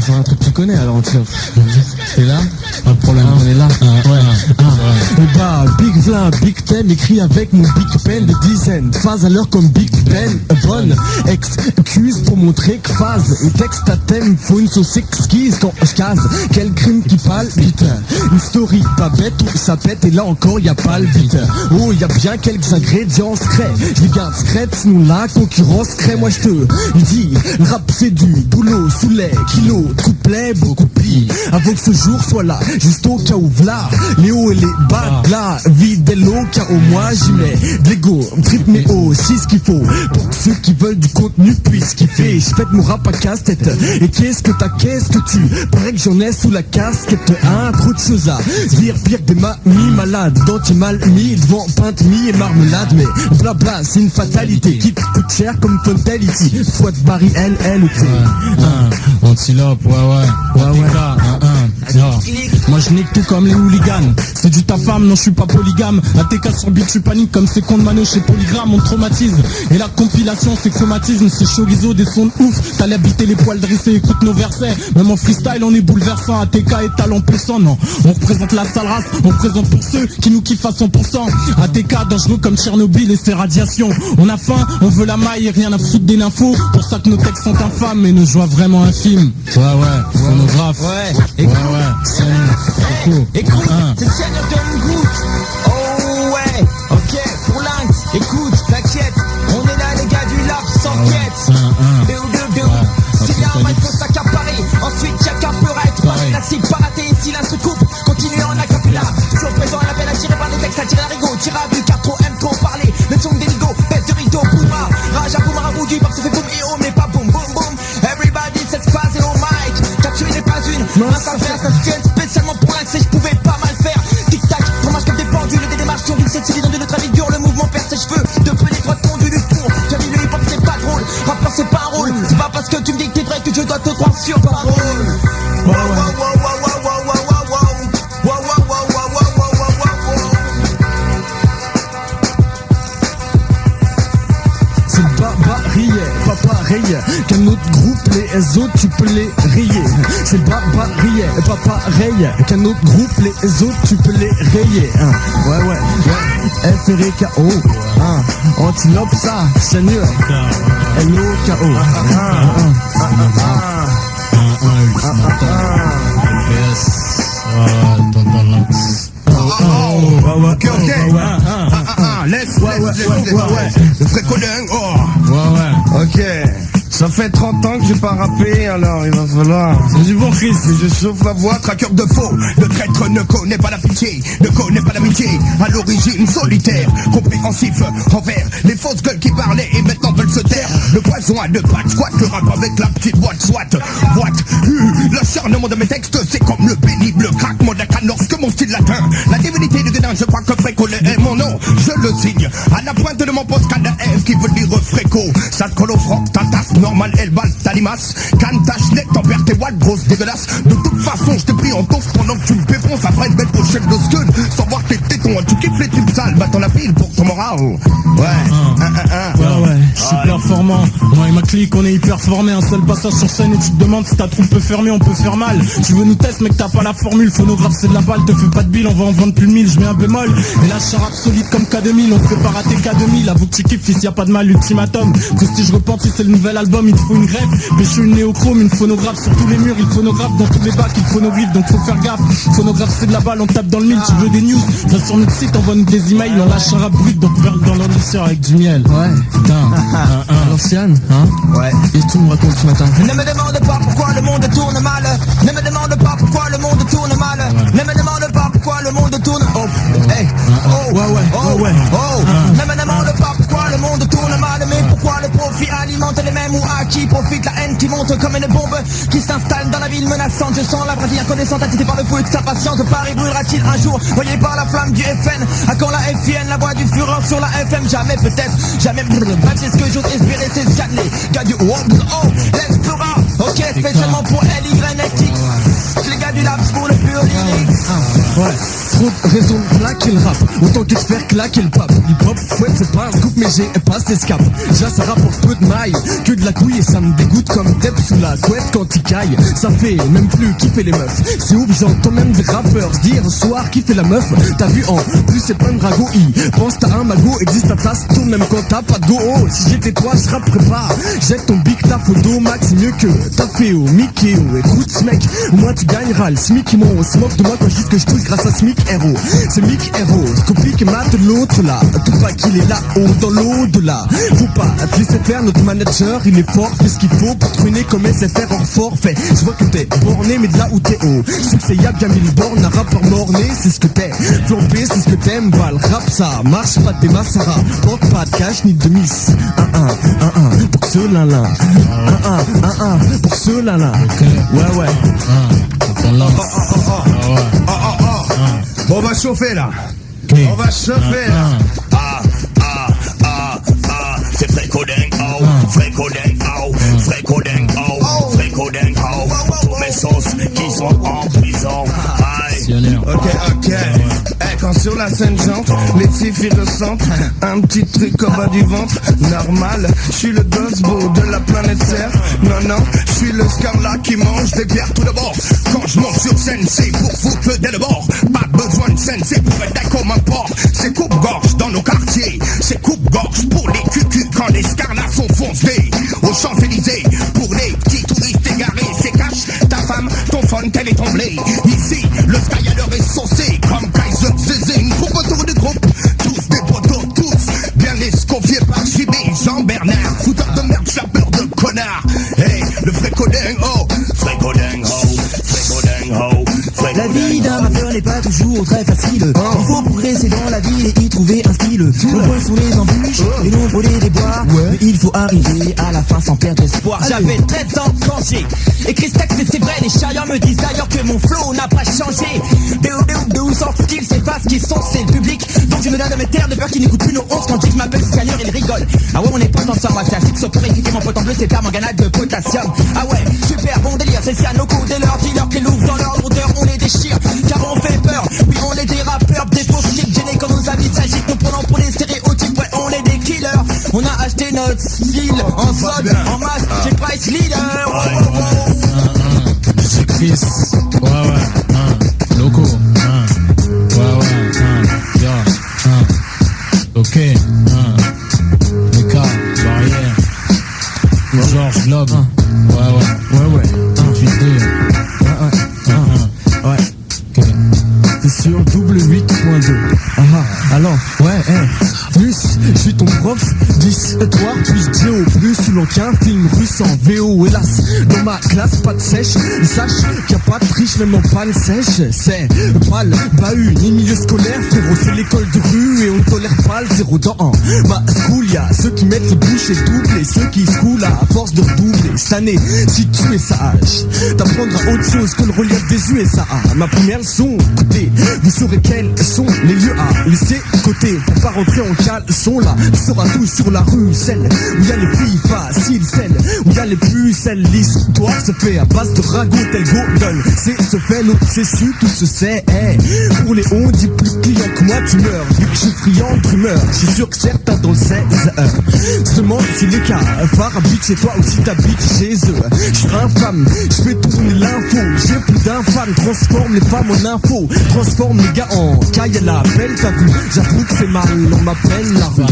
faire un truc que tu connais alors Antilope. T'es là? Pas de problème. On est là. Ouais. Bah, Big Vlin, Big Ten, écrit avec mon Big Pen, des dizaines de phases à l'heure comme Big Ben. Bonne excuse pour montrer que phase. Un texte à thème, faut une sauce exquise quand je case. Quel crime qui palpite. Une story pas bête où ça pète et là encore y a pas le vite. Oh, y a bien quelques ingrédients secrets. Je les garde secrètes, sinon la concurrence crée. Moi je te dis, le rap c'est du boulot sous les kilos, couplet, beaucoup pli. Avant que ce jour soit là, juste au cas où v'là. Les hauts et les bas de la vie des lots, car au moins j'y mets de l'ego, trip mais aussi ce qu'il faut. Pour ceux qui veulent du contenu puissent kiffer. Je fête mon rap à casse-tête. Et qu'est-ce que t'as, qu'est-ce que tu paraît que j'en ai sous la casquette. Hein, trop de choses à dire, pire que des mamies malades. Dentier mal mis, devant pinte mi et marmelade. Mais blabla, c'est une fatalité qui te coûte cher comme Fontality. Soit de Barry L ou T. Antilope, ouais. Moi je nique tout comme les hooligans. C'est du ta femme, non je suis pas polygame. ATK sur beat, je panique comme ces cons de mano chez Polygram. On traumatise. Et la compilation c'est chromatisme. C'est chorizo, des sons de ouf. T'allais habiter les poils dressés, écoute nos versets. Même en freestyle on est bouleversant. ATK est talent puissant, non. On représente la sale race. On représente pour ceux qui nous kiffent à 100%. ATK dangereux comme Tchernobyl et ses radiations. On a faim, on veut la maille et rien à foutre des nymphos. Pour ça que nos textes sont infâmes et nos joies vraiment infimes. Ouais, phonographe. Écoute, c'est le seigneur de Ngout. Oh ouais, ok, pour Lynx, écoute, t'inquiète, on est là les gars du lab sans quête. S'il y a un mic, faut s'accaparer. Ensuite, y'a qu'à paraître. Pas de classique, pas raté, ici là se coupe. Continuez en acapella. Toujours présent à l'appel à tirer par les textes, à tirer la rigo. Tire à but, car trop aime trop parler. Le son des ligos, baisse de rideau, bouma. Rage à boum, rabout du pop, ça fait boum et oh, mais pas boum, boum, boum. Everybody, cette phase est au mic. Capturer n'est pas une mince affaire, ça se fait spécialement pour Lynx et je pouvais pas mal faire. Tic-tac, fromage comme des pendules et des démarches sur une cette série dans le trafic dur. Le mouvement perd ses cheveux, de peu des droits tondus du tour. Tu as dit le hip-hop c'est pas drôle, rappeur c'est pas un rôle. C'est pas parce que tu me dis que t'es vrai que je dois te croire sur parole. C'est le babarrier, pas pareil qu'un autre groupe, les autres tu peux les rayer. C'est le babarrier, pas pareil qu'un autre groupe, les autres tu peux les rayer. Ouais, F-R-K-O, Antilope ça, Seigneur, L-O-K-O. Ok. Laisse. Le vrai Colin, Ok. Ça fait 30 ans que j'ai pas rappé, alors il va falloir. C'est du bon Chris. Je chauffe la voix, traqueur de faux. Le traître ne connaît pas la pitié, ne connaît pas l'amitié. À l'origine solitaire, compréhensif envers les fausses gueules qui parlaient et maintenant veulent se taire. Le poison à deux pattes, squat le rap avec la petite boîte, soit. L'acharnement de mes textes, c'est comme le pénible craquement d'un canne lorsque mon style latin. La divinité du Guédin, je crois que Frécolé est mon nom. Je le signe à la pointe de mon poste KDF qui veut dire Fréco. Ça te colle au front, tatas, normal, elle balle, talimas. Canne, tache, net, tempère, tes walls, grosse, dégueulasse. De toute façon, je t'ai pris en touffe pendant que tu me péponces après une belle pochette de scud. Sans voir tes tétons, tu kiffes les tubes sales, bah t'en as pile pour ton moral. Ouais, super formant. Moi et ma clique, on est hyper formés. Un seul passage sur scène et tu te demandes si ta troupe peut fermer, on peut faire mal. Tu veux nous tester, mec, t'as pas la formule. Phonographe, c'est de la balle, te fais pas de bill, on va en vendre plus de 1000. Je mets un bémol. Et là, je rap solide comme K2000. On te fait pas rater K2000. Avoue que tu kiffes, fils, y a pas de mal, ultimatum. Prestige repenti, c'est le nouvel album, il te faut une greffe. Pécho une néochrome, une phonographe sur tous les murs. Il phonographe dans tous les bacs, il phonographe, donc faut faire gaffe. Phonographe, c'est de la balle, on tape dans le mille. Tu veux des news, va sur notre site, envoie-nous des emails. On lâche un rap brut, donc dans l'ambition avec du miel. Ouais. Putain. L'ancienne, Ouais. Et tout me raconte ce matin. Ne me demande pas pourquoi le monde tourne mal. Ne me demande pas pourquoi le monde tourne mal. Ne me demande pas pourquoi le monde tourne. Ne me demande pas pourquoi le monde tourne mal. Mais pourquoi le profit alimente les mêmes ou à qui profite la haine qui monte comme une bombe qui s'installe dans la ville menaçante. Je sens la pratique inconnaissante agitée par le feu de sa patience. Paris brûlera-t-il un jour voyé par la flamme du FN? À quand la FIN, la voix du fureur sur la FM? Jamais peut-être, jamais. Bref, c'est ce que j'ose espérer, c'est ce gars du Wobbs, l'Explora. Ok, spécialement pour LYNX. Les gars du Labs pour le pur lyrics. Trop de raisons de plaque, claquer le rap, autant que de faire claquer le pape. Hip-hop, fouette, c'est pas un scoop, mais j'ai pas d'escape. Déjà, ça rapporte peu de mailles, que de la couille et ça me dégoûte comme Depp sous la couette quand il caille. Ça fait même plus kiffer les meufs. C'est ouf, j'entends même des rappeurs se dire soir kiffer la meuf. T'as vu en plus c'est pas une ragot, pense t'as un magot, existe ta tasse, tourne même quand t'as pas de go. Oh, si j'étais toi, je rapperais pas. Jette ton big ta photo, max, c'est mieux que ta féo, Mickey. Écoute, mec, au moins tu gagneras le SMIC. Mon se moque de moi quand je dis que je touche grâce à SMIC Hero. C'est Mick Hero, Scopic mate l'autre là. Tout pas qu'il est là-haut dans l'au-delà. Faut pas te laisser faire, notre manager, il est fort, fait ce qu'il faut pour truiner comme SFR hors forfait. Je vois que t'es borné, mais de là où t'es haut. Succès, y'a bien mille bornes, un rappeur morné, c'est ce que t'es. Flopé, c'est ce que t'aimes, bah le rap ça marche pas des massara. Porte pas de cash ni de miss. Pour ce lin-lin. Pour ce lin-lin. Ouais. Bon, on va chauffer là. On va chauffer là. C'est Frécodeng, oh, Frécodeng, oh, Frécodeng, oh, Frécodeng, oh. Tous mes sauces qui sont en prison. Ok. Quand sur la scène j'entre, les filles ressentent un petit truc au bas du ventre. Normal, je suis le Gosbo de la planète Terre. Non, je suis le Scarla qui mange des pierres. Tout d'abord, quand je monte sur scène, c'est pour foutre dès le bord. Pas besoin de scène, c'est pour être comme un porc. C'est coupe-gorge dans nos quartiers, c'est coupe-gorge pour les cucus quand les Scarlas sont foncés. Aux Champs-Élysées, pour les petits touristes égarés, c'est cash, ta femme, ton phone, quel est ton blé. Ici, le Skyler est saucé comme Kaiser Zézé, une groupe autour du groupe, tous des potos, tous bien escoffiés par JB, Jean-Bernard, fouteur de merde, chapeur de connard. Hey, le Frécodeng, oh, Frécodeng, oh, Frécodeng, oh, Frécodeng. La vie d'un rappeur n'est pas toujours très facile. Il faut progresser dans la vie et y trouver un style. Nombreux sont les embûches, les nombreux les déboires, mais il faut arriver à la fin sans perdre espoir. J'avais 13 ans quand j'ai écrit ce texte et c'est vrai, les chariots me disent d'ailleurs que mon flow n'a pas changé. De où sortent qu'ils, c'est pas ce qu'ils sont, c'est le public. Donc je me donne de mes terres de peur qu'ils n'écoutent plus nos 11 quand je dis que je m'appelle Scanner, ils rigolent. Ah ouais, on est potes ensemble, c'est un fixe pour éviter mon pote en bleu, c'est permanganate de potassium. Ah ouais, super bon délire, c'est Sianoco, dès leur dealer qui l'ouvre dans leur odeur, on les déchire, car on fait peur. Oui, on est des rappeurs, des faux types gênés quand nos amis s'agitent, nous prenons pour des stéréotypes, ouais, on est des killers. On a acheté notre style en solde, en masse, chez Price Leader. J'ai Chris, Loco, ok, Meka, Barrière, Georges, Globe, ouais, 8-2, Ouais. C'est sur double 8.2. Alors, plus, je suis ton prof d'histoire, plus géo, plus selon qu'un film russe en VO, hélas, dans ma classe, pas de sèche, sache qu'il n'y a pas de triche, même en panne sèche, c'est pas le bahut, ni milieu scolaire, frérot, c'est l'école de rue, et on tolère pas le zéro dans ma school, y'a ceux qui mettent le bouche et double, et ceux qui se coulent à force de redoubler, cette année, si tu es sage, t'apprendras autre chose que le relief des USA, ma première leçon, écoutez, vous saurez quels sont les lieux à laisser côté, pour pas rentrer en caleçon là, tu sauras tout sur la rue, celle où y a les filles faciles, celle où y a les plus celles, l'histoire se fait à base de ragots tel Godel, c'est ce fait, l'autre c'est su, tout se sait, pour les on dit plus client que moi tu meurs, vu que je suis friand de rumeurs, je suis sûr que certains dans le 16 se demandent si les cas, phare habite chez toi ou si t'habites chez eux, je suis infâme, je fais tourner l'info, j'ai plus d'infâme, transforme les femmes en info, transforme les gars en caille à la belle, t'as vu, j'avoue que c'est mal, on m'appelle la rue.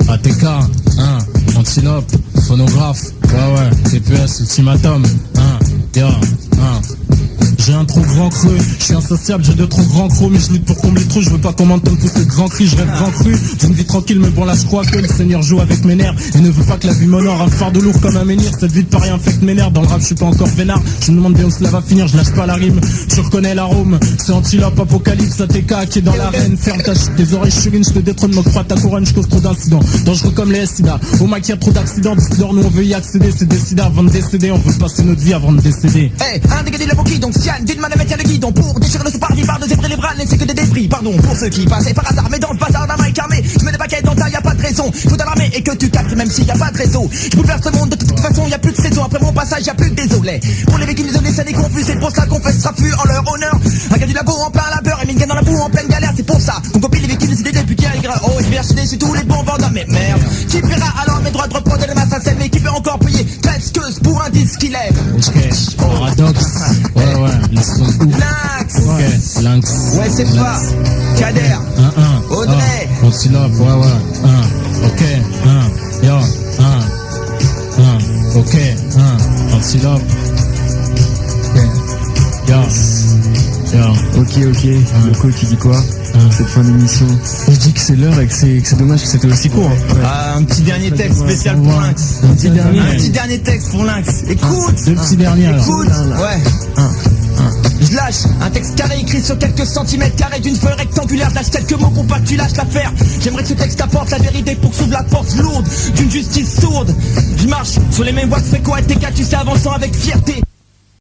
ATK, Antilope, phonographe, TPS, ultimatum, J'ai un trop grand creux, je suis insociable, j'ai de trop grands crocs, mais je lutte pour combler le trou, je veux pas qu'on m'entende pousser de grands cris, je rêve grand cru, j'ai une vie tranquille, mais bon là je crois que le Seigneur joue avec mes nerfs, et ne veut pas que la vie m'honore, un fardeau lourd comme un menhir, cette vie de paris infecte mes nerfs, dans le rap je suis pas encore vénard, je me demande bien où cela va finir, je lâche pas la rime, tu reconnais l'arôme, c'est Antilope, Apocalypse, ATK qui est dans l'arène, ferme tes oreilles churines, je te détrône, moque pas ta couronne, je cause trop d'incidents, dangereux comme les SIDA, au mac y a trop d'accidents, nous on veut y accéder, c'est décidé avant de décéder, on veut passer notre vie avant de décéder. Un dégât de la boquille, donc si canne d'une main de mettre le guidon pour déchirer le sous-parti par de zébrer les bras, c'est que des débris. Pardon pour ceux qui passaient par hasard, mais dans le bazar d'un mic armé, je mets des paquets dans ta, y a pas de raison. Faut t'alarmer et que tu captes même s'il y a pas de réseau. Je bouleverse le monde de toute façon, y a plus de saison. Après mon passage, y a plus que désolé. Pour les victimes isolées, ça n'est confus, c'est pour ça qu'on fait ce raffut en leur honneur. Un gars du labo en plein labeur et Mingan dans la boue en pleine galère, c'est pour ça qu'on copie les victimes des idées depuis qu'elle oh, je vais acheter sur tous les bons vendeurs, mais merde. Qui paiera alors mes droits de repos de la masse à sève et qui peut encore payer 13 queues pour un disque qu'il lève. Ok, Paradoxe. Ouais, ils sont ouf. Lynx. Ok, Lynx. Ouais, c'est pas. Kader. Audrey. Antilope, ouais. Ok, yo, ok, Antilope. Ok, Loco, tu dis quoi cette fin d'émission? Je dis que c'est l'heure et que c'est dommage que c'était aussi court. Ah, un petit dernier texte spécial pour Lynx. Un petit dernier. Un petit dernier texte pour Lynx. Écoute. Deux petits derniers alors. Écoute. Ouais. Je lâche un texte carré écrit sur quelques centimètres carrés d'une feuille rectangulaire. Je lâche quelques mots pour pas que tu lâches l'affaire. J'aimerais que ce texte apporte la vérité pour que s'ouvre la porte lourde d'une justice sourde. Je marche sur les mêmes voies que Féco et TK, tu sais, avançant avec fierté.